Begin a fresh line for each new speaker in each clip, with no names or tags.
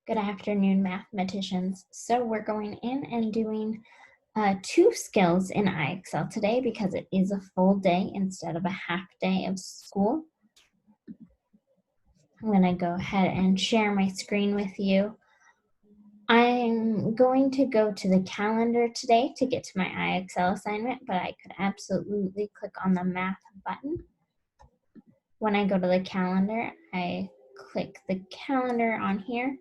Good afternoon, mathematicians. So we're going in and doing 2 skills in IXL today because it is a full day instead of a half day of school. I'm going to go ahead and share my screen with you. I'm going to go to the calendar today to get to my IXL assignment, but I could absolutely click on the math button. When I go to the calendar, I click the calendar on here.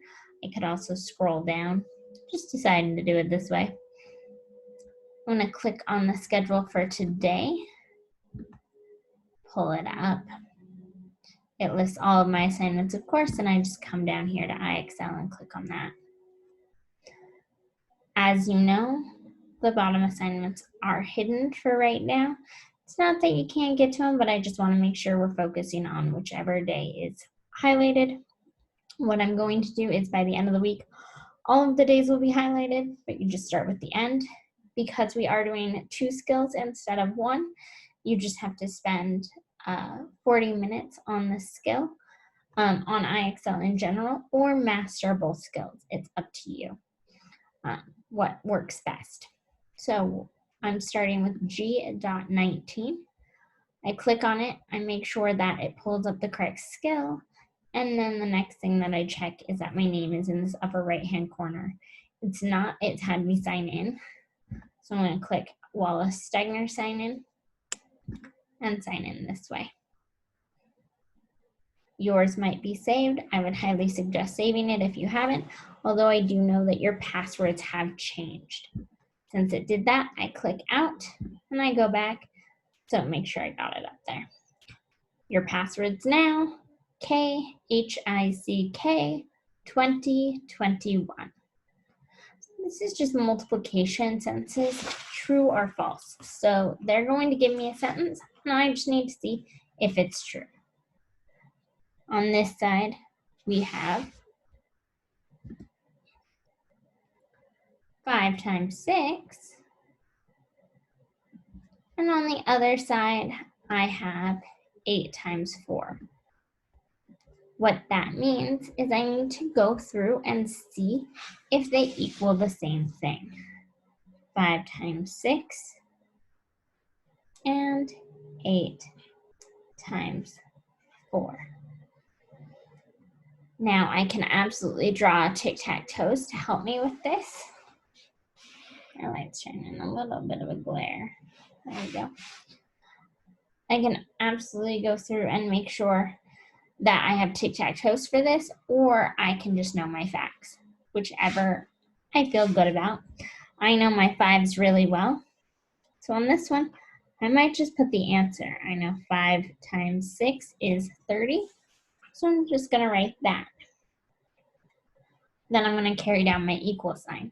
I could also scroll down, just deciding to do it this way. I'm going to click on the schedule for today, pull it up. It lists all of my assignments, of course, and I just come down here to IXL and click on that. As you know, the bottom assignments are hidden for right now. It's not that you can't get to them, but I just want to make sure we're focusing on whichever day is highlighted. What I'm going to do is by the end of the week, all of the days will be highlighted, but you just start with the end. Because we are doing 2 skills instead of 1, you just have to spend 40 minutes on the skill, on IXL in general, or master both skills. It's up to you what works best. So I'm starting with G.19. I click on it, I make sure that it pulls up the correct skill, and then the next thing that I check is that my name is in this upper right-hand corner. It's not, it's had me sign in. So I'm going to click Wallace Stegner sign in and sign in this way. Yours might be saved. I would highly suggest saving it if you haven't, although I do know that your passwords have changed. Since it did that, I click out and I go back, so make sure I got it up there. Your passwords now, KHICK 2021. This is just multiplication sentences, true or false. So they're going to give me a sentence, and I just need to see if it's true. On this side, we have 5 times 6. And on the other side, I have 8 times 4. What that means is I need to go through and see if they equal the same thing. 5 times 6 and 8 times 4. Now I can absolutely draw tic-tac-toes to help me with this. My light's shining a little bit of a glare. There we go. I can absolutely go through and make sure that I have tic-tac-toes for this, or I can just know my facts, whichever I feel good about. I know my 5s really well. So on this one, I might just put the answer. I know 5 times 6 is 30. So I'm just going to write that. Then I'm going to carry down my equal sign.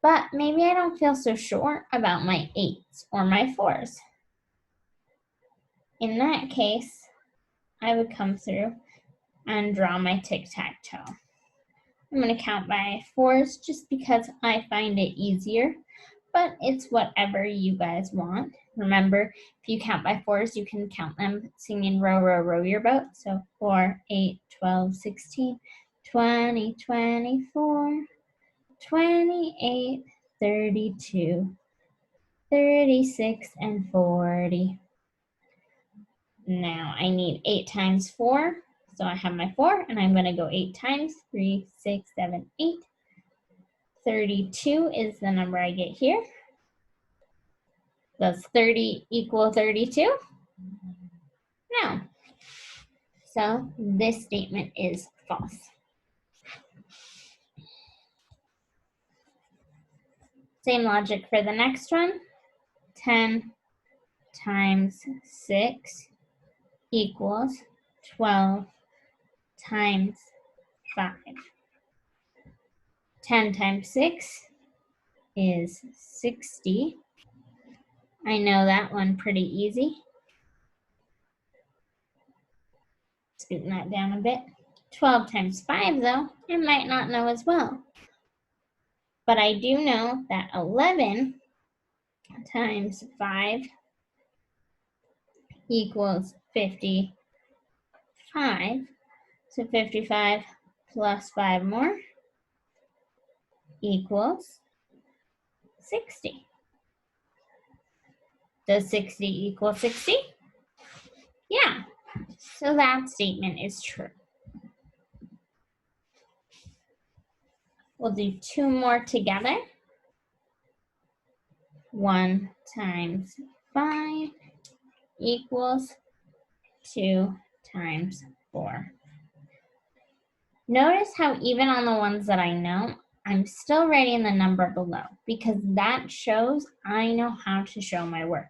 But maybe I don't feel so sure about my 8s or my 4s. In that case, I would come through and draw my tic-tac-toe. I'm going to count by 4s just because I find it easier, but it's whatever you guys want. Remember, if you count by 4s, you can count them singing row, row, row your boat. So 4, 8, 12, 16, 20, 24, 28, 32, 36, and 40. Now I need 8 times 4. So I have my 4, and I'm going to go 8 times 3, 6, 7, 8. 32 is the number I get here. Does 30 equal 32? No. So this statement is false. Same logic for the next one. 10 times 6 equals 12 times 5. 10 times 6 is 60. I know that one pretty easy. Scoot that down a bit. 12 times 5, though, I might not know as well. But I do know that 11 times 5 equals 55. So 55 plus 5 more equals 60. Does 60 equal 60? Yeah, so that statement is true. We'll do 2 more together. 1 times 5 equals 2 times 4. Notice how even on the ones that I know, I'm still writing the number below because that shows I know how to show my work.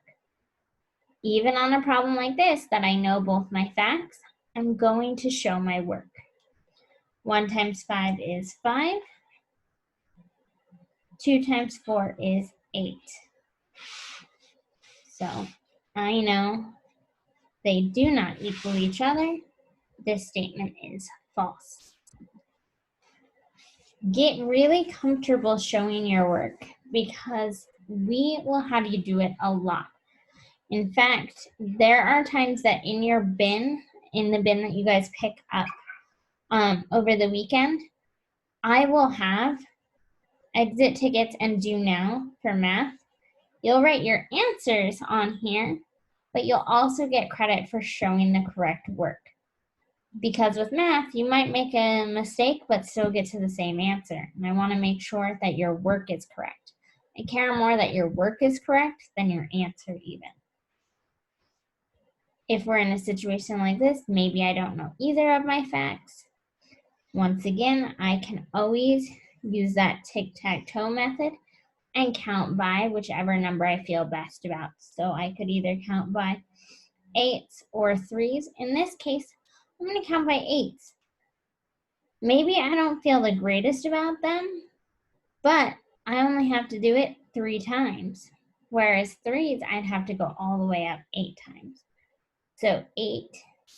Even on a problem like this that I know both my facts, I'm going to show my work. 1 times 5 is 5. 2 times 4 is 8. So I know they do not equal each other. This statement is false. Get really comfortable showing your work because we will have you do it a lot. In fact, there are times that in your bin, in the bin that you guys pick up over the weekend, I will have exit tickets and do now for math. You'll write your answers on here, but you'll also get credit for showing the correct work. Because with math, you might make a mistake, but still get to the same answer. And I want to make sure that your work is correct. I care more that your work is correct than your answer even. If we're in a situation like this, maybe I don't know either of my facts. Once again, I can always use that tic-tac-toe method and count by whichever number I feel best about. So I could either count by 8s or 3s. In this case, I'm going to count by 8s. Maybe I don't feel the greatest about them, but I only have to do it 3 times. Whereas 3s, I'd have to go all the way up 8 times. So 8,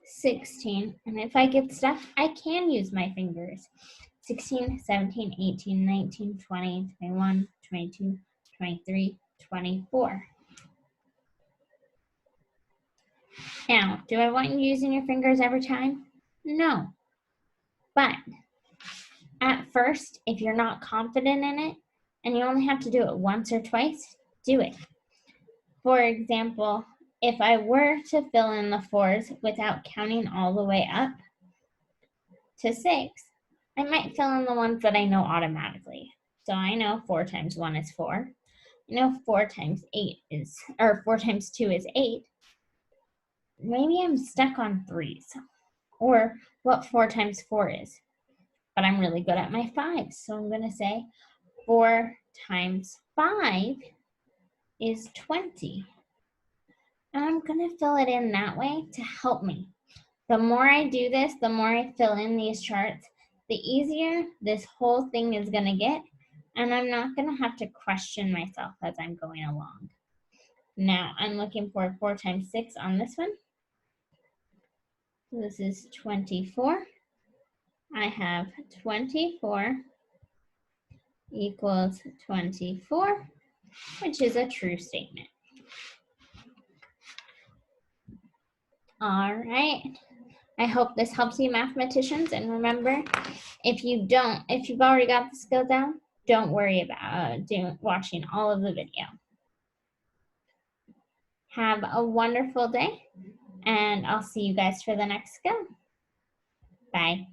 16, and if I get stuck, I can use my fingers. 16, 17, 18, 19, 20, 21, 22, 23, 24. Now, do I want you using your fingers every time? No. But at first, if you're not confident in it, and you only have to do it once or twice, do it. For example, if I were to fill in the 4s without counting all the way up to 6, I might fill in the ones that I know automatically. So I know 4 times 1 is 4. I know 4 times 8 is, or 4 times 2 is 8. Maybe I'm stuck on 3s, or what 4 times 4 is. But I'm really good at my 5s, so I'm going to say 4 times 5 is 20. And I'm going to fill it in that way to help me. The more I do this, the more I fill in these charts, the easier this whole thing is going to get, and I'm not going to have to question myself as I'm going along. Now, I'm looking for 4 times 6 on this one. So this is 24. I have 24 equals 24, which is a true statement. All right. I hope this helps you, mathematicians. And remember, if you've already got the skill down, don't worry about watching all of the video. Have a wonderful day, and I'll see you guys for the next skill. Bye.